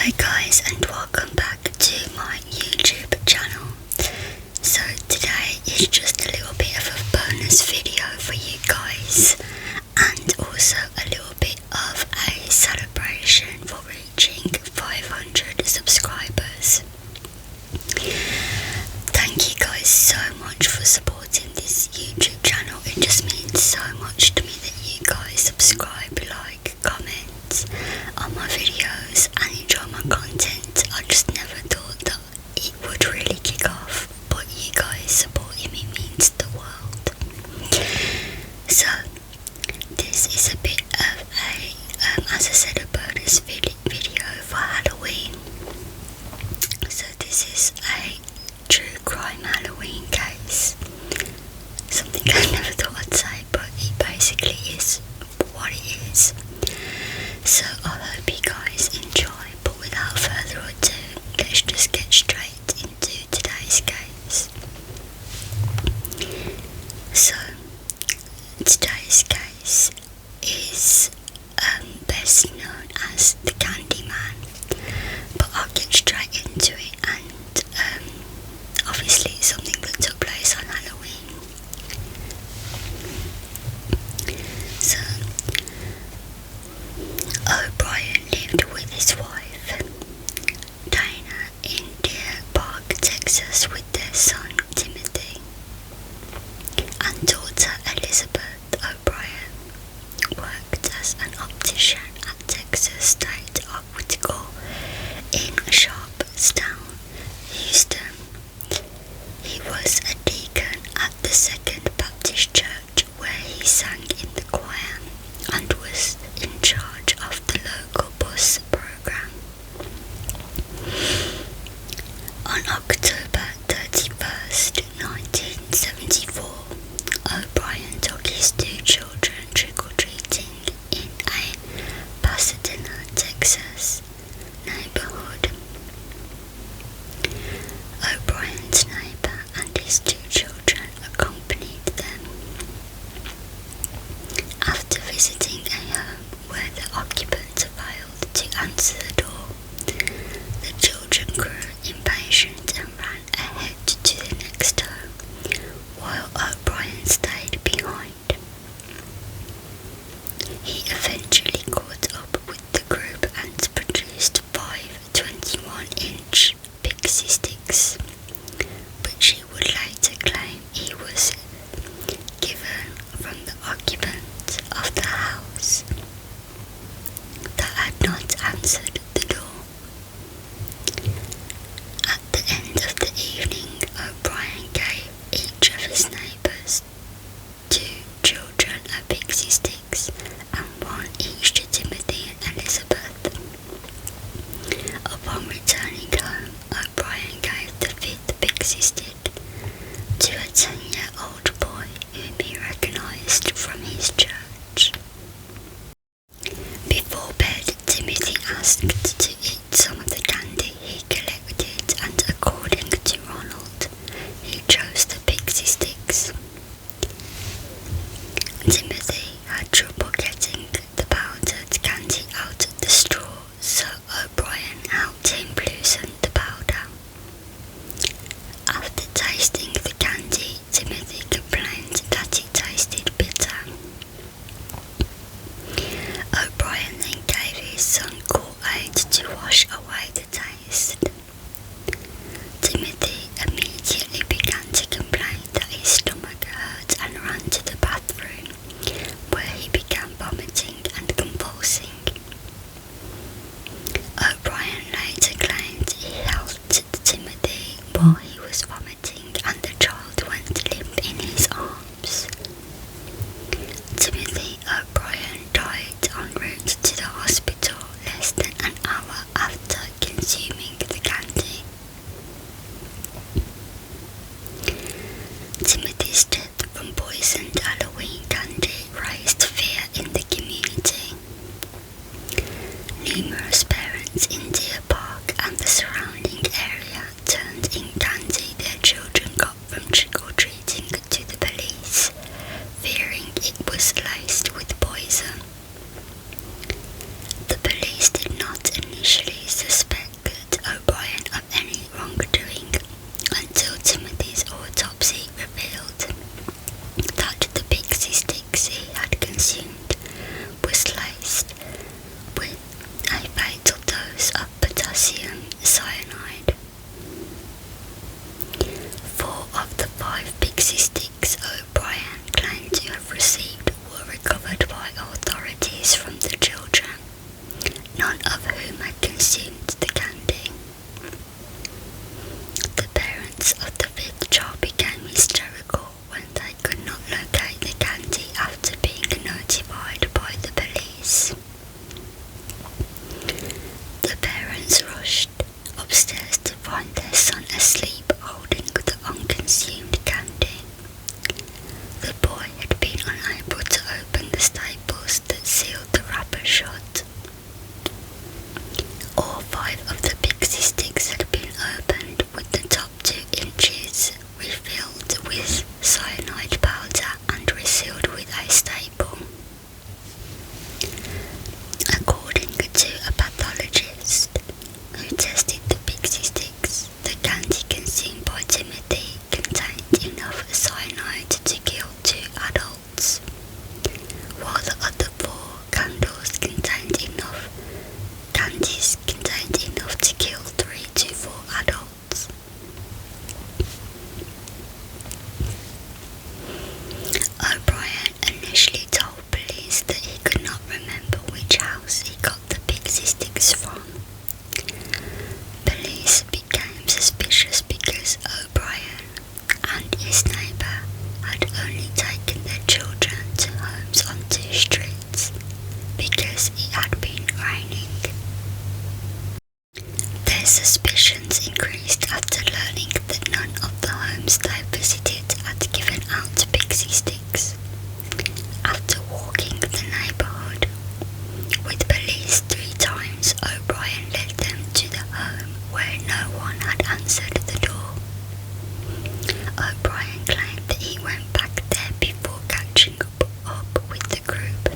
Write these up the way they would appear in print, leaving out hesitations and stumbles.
Hi guys, and welcome back to my YouTube channel. So today is just a little bit of a bonus video for you guys, and also a little bit of a celebration for reaching 500 subscribers. Thank you guys so much for supporting this YouTube channel. It just means so much to me that you guys subscribe, like, comment on my videos and enjoy my content. I just never thought that it would really kick off, but you guys supporting me means the world. So this is a bit of a, as I said, a bonus video for Halloween. So this is a true crime Halloween case. Something I never thought I'd say, but it basically is what it is. So I hope you guys enjoy, but without further ado, let's just get straight into today's case. So today's case is best known as the Candyman, but I'll get straight into it, and obviously it's something that took place on Halloween. So O'Brien lived with his wife, Dana, in Deer Park, Texas, with their son, Timothy, and daughter, Elizabeth. O'Brien worked as an optician at Texas State Optical in Sharpstown, Houston. He was a deacon at the Second Baptist Church, where he sang in the choir and was in charge of the local bus program. On October 31st, 1974, O'Brien took his two children trick-or-treating in a Pasadena, Texas neighborhood. O'Brien's neighbor and his two children accompanied them. After visiting a home where the occupants failed to answer the door, the children grew impatient and ran ahead to the next home, while O'Brien stayed behind. He eventually caught up with the group and produced 5 21-inch pixie sticks, which he would later claim he was given from the occupant of the house that had not answered the door. At the end of the evening, O'Brien gave each of his neighbours 2 children a pixie sticks, and 1 each to Timothy and Elizabeth. Upon returning home, O'Brien gave the 5th pixie stick to a 10-year-old boy whom he recognised from his church. Before bed, Timothy asked to eat some of the candy he collected, and according to Ronald, he chose the pixie sticks. Timothy had trouble getting the powdered candy out of the straw, so O'Brien helped him loosen the powder. After tasting the candy, Timothy complained that it tasted bitter. O'Brien then gave his son Kool-Aid to wash away the taste. Timothy immediately began to complain that his stomach hurt and ran to the bathroom, where he began vomiting and convulsing. O'Brien later claimed he helped Timothy while he was vomiting, and the child went limp in his arms. Timothy O'Brien died en route to the hospital less than an hour after consuming the candy. Timothy's death from poisoned Halloween candy raised fear in the community. Numerous parents in Deer Park and the surrounding area turned in candy their children got from trick-or-treating to the police, fearing it was laced with poison. The police did not initially suspect consumed the candy. The parents of the fifth child became hysterical when they could not locate the candy after being notified by the police. The parents rushed upstairs to find their son asleep holding the unconsumed candy. The boy had been unable to open the staples that sealed the wrapper shut. All 5 of the pixie sticks had been opened with the top 2 inches refilled with cyanide powder and resealed with a staple. According to a pathologist who tested the pixie sticks, the candy consumed by Timothy contained enough cyanide to kill 2 adults, while the other 4 candies contained enough to kill 3 to 4 adults. O'Brien initially told police that he could not remember which house he got the pixie sticks from. Police became suspicious because O'Brien and his neighbour had only taken their children to homes on 2 streets because it had been raining. Their suspicions increased after learning that none of the homes they visited had given out pixie sticks. After walking the neighbourhood with police 3 times, O'Brien led them to the home where no one had answered the door. O'Brien claimed that he went back there before catching up with the group.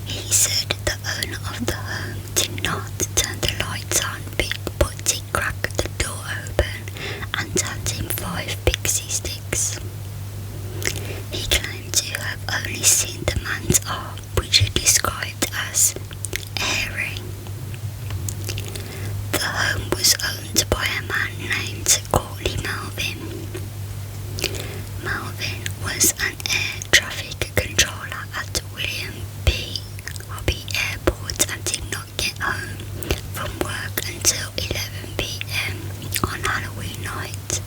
He said the owner of the home did not turn the lights on, but he cracked the door open and handed him 5 pixie sticks. He claimed to have only seen the man's arm, which he described as hairy. The home was owned by a man named Courtney Melvin. Melvin was an air traffic controller at William P. Hobby Airport and did not get home from work until 11 p.m. on Halloween night.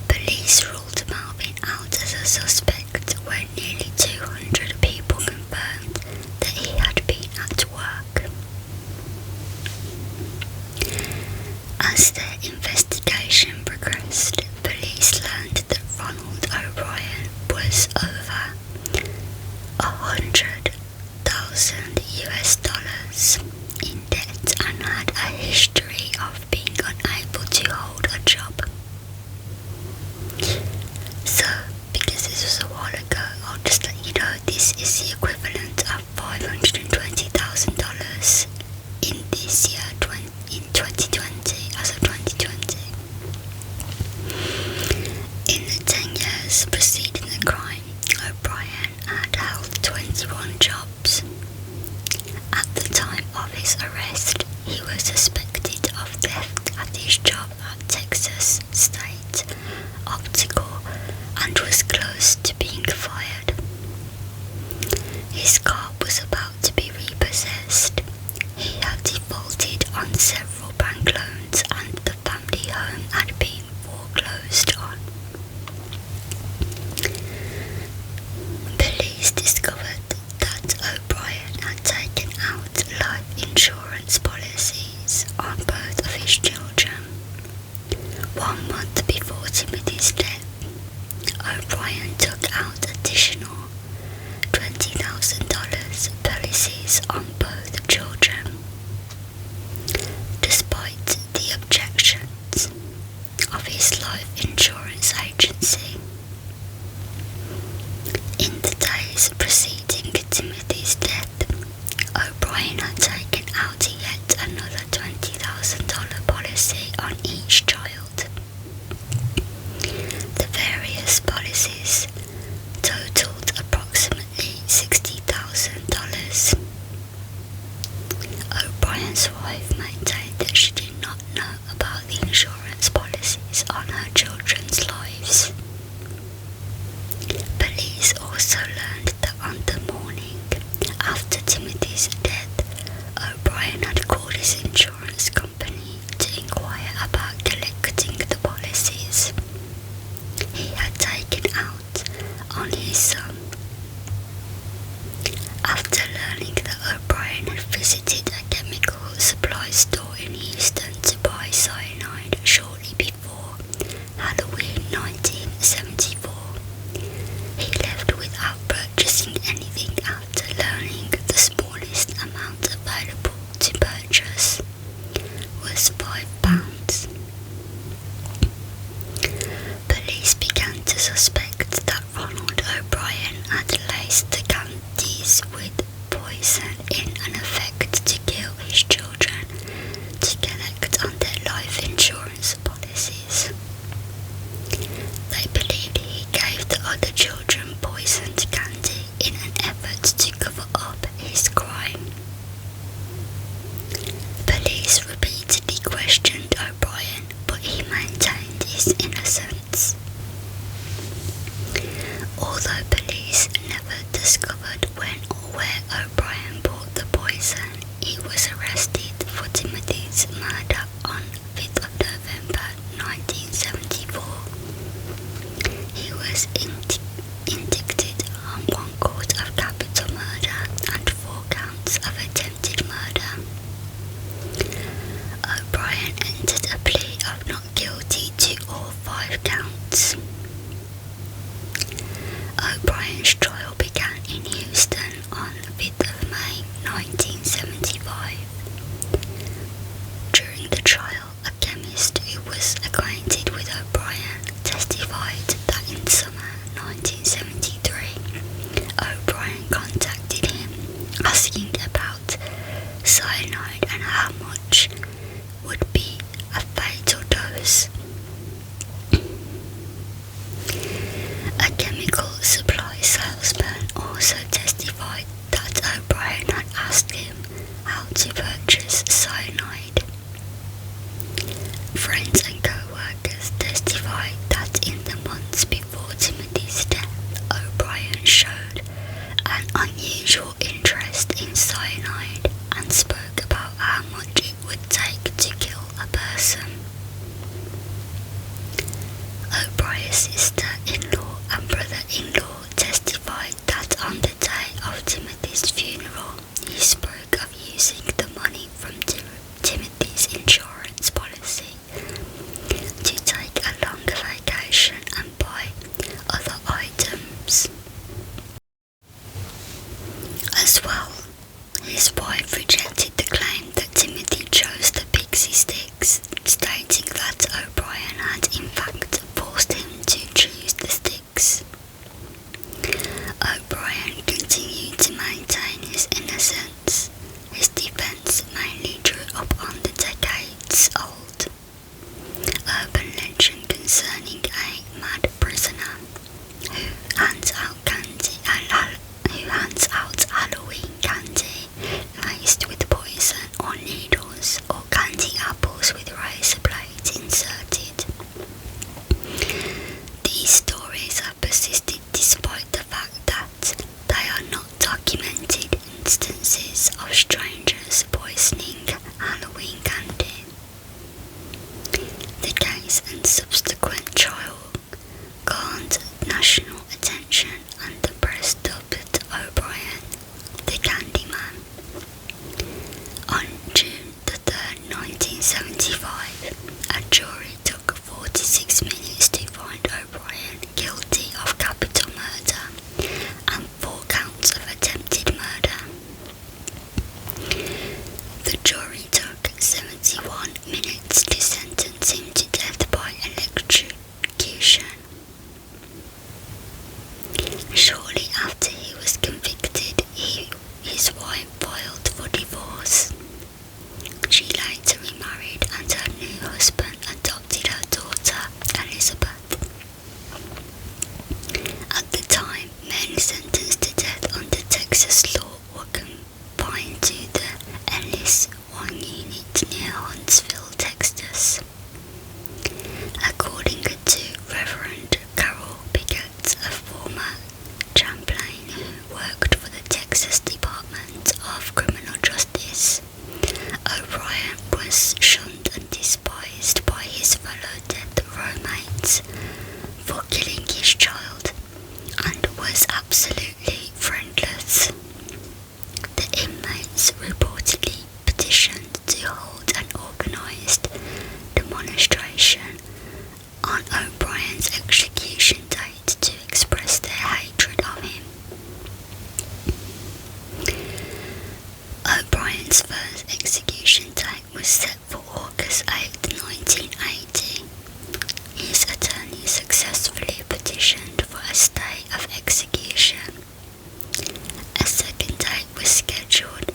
Police ruled Melvin out as a suspect when nearly 200 people confirmed that he had been at work. As their investigation progressed, police learned that Ronald O'Brien was over $100,000 in debt and had a history of being unable to hold a job. So, because this was a while ago, I'll just let you know this is the equivalent of $520,000 in this year, in 2020, as of 2020. In the 10 years preceding the crime, O'Brien had held 21 jobs. At the time of his arrest, he was suspected of theft at his job at Texas State Optical and was close to being fired. His car was about to be repossessed. He had defaulted on several bank loans and the family home had been foreclosed on. Police discovered that O'Brien had taken out life insurance policies on both of his children. 1 month before Timothy's death, O'Brien took out additional $20,000 policies on both children. Despite the objections of his life insurance agency. In the days preceding Timothy's death, O'Brien had taken out yet another $20,000 policy on each child. The various policies totaled approximately $60,000. O'Brien's wife maintained that she did not know about the insurance policies on her children's lives. Police also learned that on the morning after Timothy's death, O'Brien in an effort to kill his children to collect on their life insurance policies. They believed he gave the other children poisoned candy in an effort to cover up his crime. Police repeatedly questioned O'Brien, but he maintained his innocence. Although police never discovered when or where O'Brien bought the poison, he was arrested for Timothy's murder on 5th of November 1974. He was indicted on 1 count of capital murder and 4 counts of attempted murder. O'Brien entered a plea of not guilty to all 5 counts. O'Brien's trial began in Houston on 5th of May 1975. During the trial, a chemist who was acquainted with O'Brien testified that in summer 1973, O'Brien contacted him asking about cyanide and how much would be a fatal dose. A chemical supply salesman also testified that O'Brien had asked him how to purchase cyanide. Friends and co-workers testified that in the months before Timothy's death, O'Brien showed an unusual interest in cyanide and spoke about how much it would take to kill a person. O'Brien's sister-in-law and brother-in-law testified that on the day of Timothy's funeral, he spoke of using the money from Timothy's insurance policy to take a longer vacation and buy other items. As well, his wife rejected the claim that Timothy chose the pixie sticks, stating that O'Brien had in fact forced him to choose the sticks. O'Brien continued to maintain his innocence. His defense mainly drew upon the decades-old urban legend concerning a mad prisoner who hands out Halloween candy laced with poison or needles, or candy apples with razor blades inserted. These stories have persisted despite the fact that they are not documented instances of strangers poisoning Halloween candy. The case and subsequent trial garnered national attention, and the press dubbed O'Brien the Candyman. On June the 3rd, 1975, a jury took 46 minutes to find O'Brien guilty of capital murder and 4 counts of attempted murder. The jury took 71 minutes to sentence him to death by electrocution. Shortly after he was convicted, his wife filed for divorce. She later remarried, and her new husband adopted her daughter, Elizabeth. At the time, men sentenced to death under Texas law were confined to the Ellis 1 unit near Huntsville, Texas. According to Reverend Carol Pickett, a former Champlain who worked for the Texas Department of Criminal Justice, O'Brien was shunned and despised by his fellow death row mates for killing his child, and was absolutely friendless. The inmates reportedly petitioned to hold an organised demonstration on O'Brien's execution date to express their hatred of him. O'Brien's first execution date was set for August 8, 1980. His attorney successfully petitioned for a stay of execution. A second date was scheduled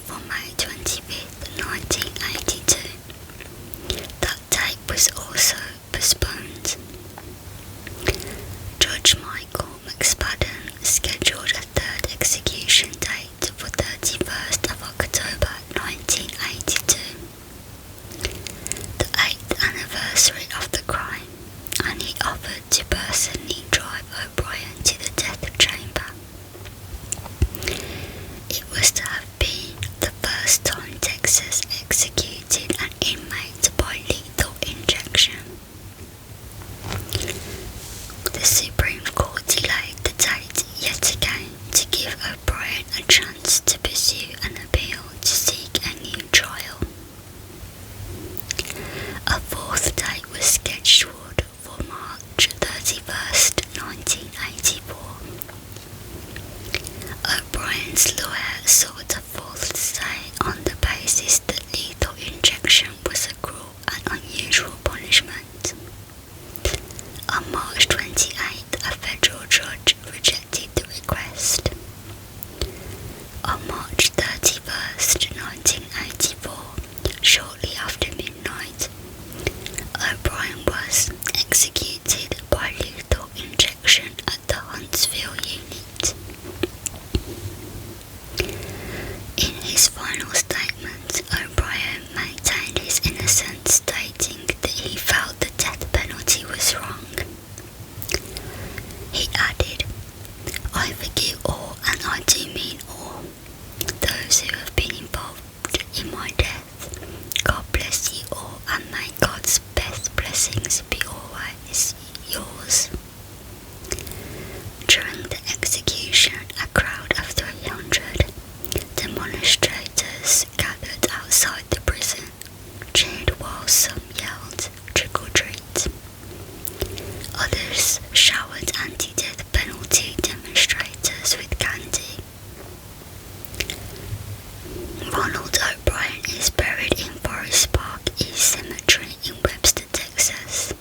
Ronald O'Brien is buried in Forest Park East Cemetery in Webster, Texas.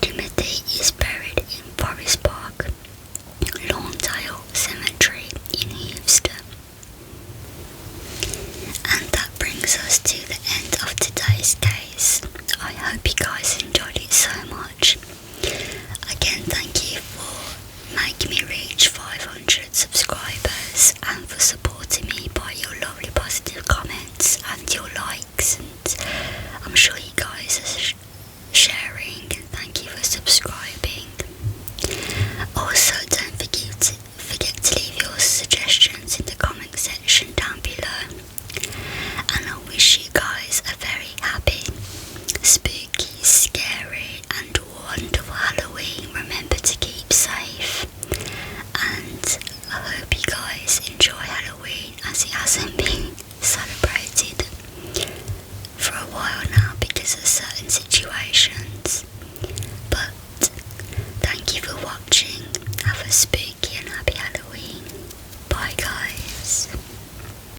Timothy is buried in Forest Park Lawndale Cemetery in Houston. And that brings us to the end of today's case. I hope you guys enjoyed it so much. Again, thank you for making me reach 500 subscribers and for supporting me by your lovely positive comments and your likes, and I'm sure you guys are sharing, and thank you for subscribing. Also, don't forget to leave your suggestions in the comment section down below, and I wish you guys a very happy, spooky, scary and wonderful Halloween. Remember to keep safe, and I hope you guys enjoy Halloween as it hasn't been celebrated for a while now because of certain situations.